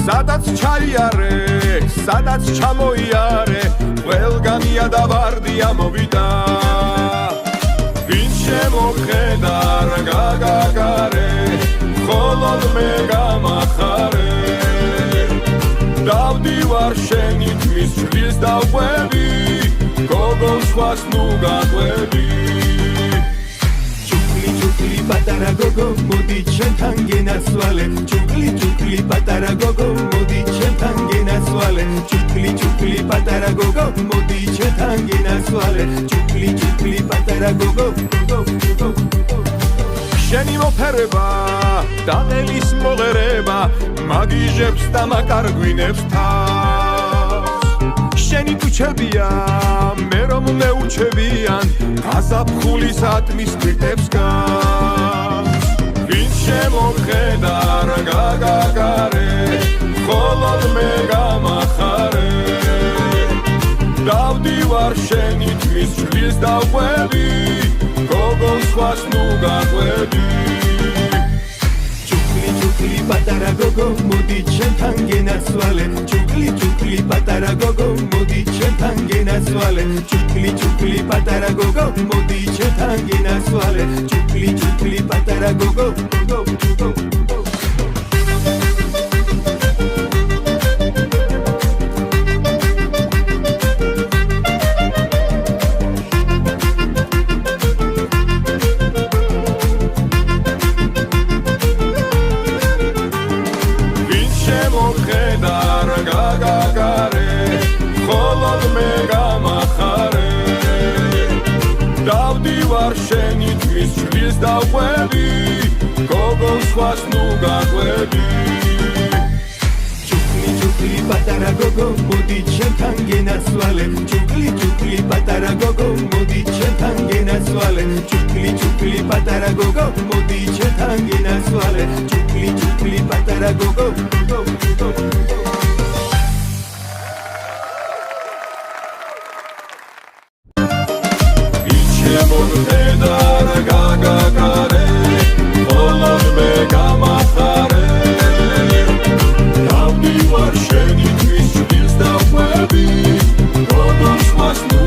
სადაც ჩაიარე, სადაც ჩამოიარე, ყველგან იადავარდია მოვიდა. ვინც შემოხედა რა გაგაგარე, მხოლოდ მე გამახარე. დავდივარ შენი თმის ჭრის დავყვები, გოგონ სხვას ნუ გაყვები. Chukli patara gogo modi chentan genaswale Chukli patara gogo modi chentan genaswale Chukli patara gogo modi chentan genaswale Chukli patara gogo შენი მოფერება და ელის მოღერება მაგიჟებს და მაკარგვინებს თავს შენი თუჩებია მე რომ მეუჩებიან გაზაფხულის ატმის თვითებს გავს ვინც შემოხედა რა გაგაგარე მხოლოდ მე გამახარე დავდივარ შენი თმის ჭრის დავყვები გოგონ სხვას ნუ გაყვები Chukli patara gogo modi chentan genaswale Chukli patara gogo modi chentan genaswale Chukli patara gogo modi chentan genaswale Chukli patara gogo შენი თმის ჭრის დავყვები გოგონ სხვას ნუ გაყვები Chukli patara gogo modi chentan genaswale Chukli patara gogo modi chentan genaswale Chukli patara gogo modi chentan genaswale Chukli patara gogo შემოხედა რა გაგაგარე მხოლოდ მე გამახარე დავდივარ შენი თმის ჭრის დავყვები გოგონ სხვას ნუ